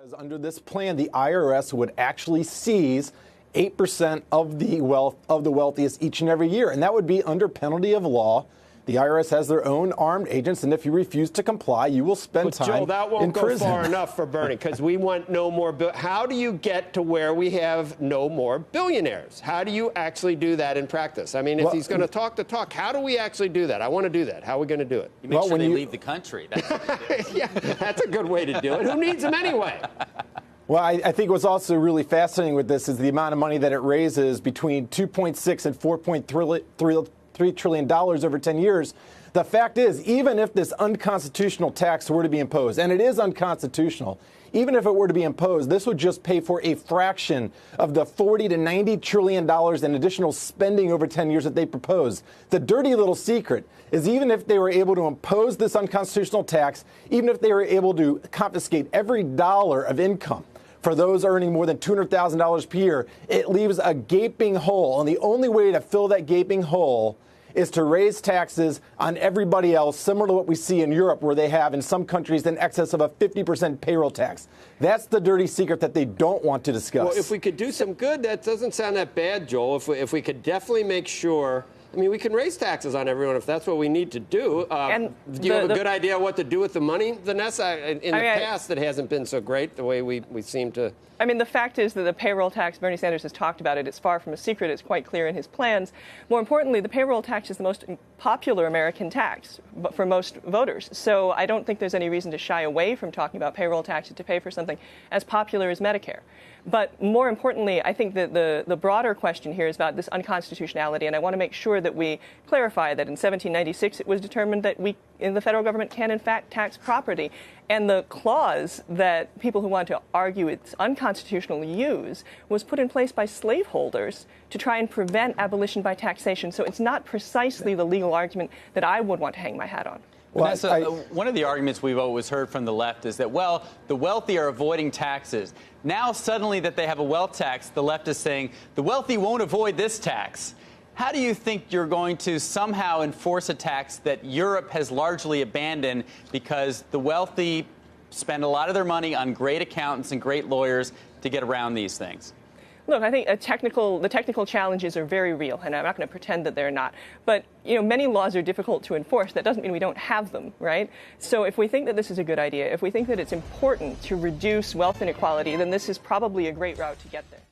Because under this plan, the IRS would actually seize 8% of the wealth of the wealthiest each and every year, and that would be under penalty of law. The IRS has their own armed agents, and if you refuse to comply, you will spend time in prison. Joe, that won't go far enough for Bernie, because we want no more. How do you get to where we have no more billionaires? How do you actually do that in practice? I mean, if he's going to talk the talk, how do we actually do that? I want to do that. How are we going to do it? You make sure they leave the country. That's yeah, that's a good way to do it. Who needs them anyway? Well, I think what's also really fascinating with this is the amount of money that it raises between $2.6 and $4.3 trillion over 10 years. The fact is, even if this unconstitutional tax were to be imposed, and it is unconstitutional, even if it were to be imposed, this would just pay for a fraction of the $40 to $90 trillion in additional spending over 10 years that they propose. The dirty little secret is even if they were able to impose this unconstitutional tax, even if they were able to confiscate every dollar of income for those earning more than $200,000 per year, it leaves a gaping hole. And the only way to fill that gaping hole is to raise taxes on everybody else, similar to what we see in Europe, where they have in some countries in excess of a 50% payroll tax. That's the dirty secret that they don't want to discuss. Well, if we could do some good, that doesn't sound that bad, Joel. If we could definitely make sure. I mean, we can raise taxes on everyone if that's what we need to do. Do you have a good idea what to do with the money, Vanessa? In the past, it hasn't been so great the way we seem to. I mean, the fact is that the payroll tax, Bernie Sanders has talked about it. It's far from a secret. It's quite clear in his plans. More importantly, the payroll tax is the most popular American tax for most voters. So I don't think there's any reason to shy away from talking about payroll taxes to pay for something as popular as Medicare. But more importantly, I think that the broader question here is about this unconstitutionality, and I want to make sure that we clarify that in 1796 it was determined that we in the federal government can in fact tax property. And the clause that people who want to argue it's unconstitutional use was put in place by slaveholders to try and prevent abolition by taxation. So it's not precisely the legal argument that I would want to hang my hat on. Well, Vanessa, one of the arguments we've always heard from the left is that, well, the wealthy are avoiding taxes. Now, suddenly that they have a wealth tax, the left is saying the wealthy won't avoid this tax. How do you think you're going to somehow enforce a tax that Europe has largely abandoned because the wealthy spend a lot of their money on great accountants and great lawyers to get around these things? Look, I think the technical challenges are very real, and I'm not going to pretend that they're not. But, you know, many laws are difficult to enforce. That doesn't mean we don't have them, right? So if we think that this is a good idea, if we think that it's important to reduce wealth inequality, then this is probably a great route to get there.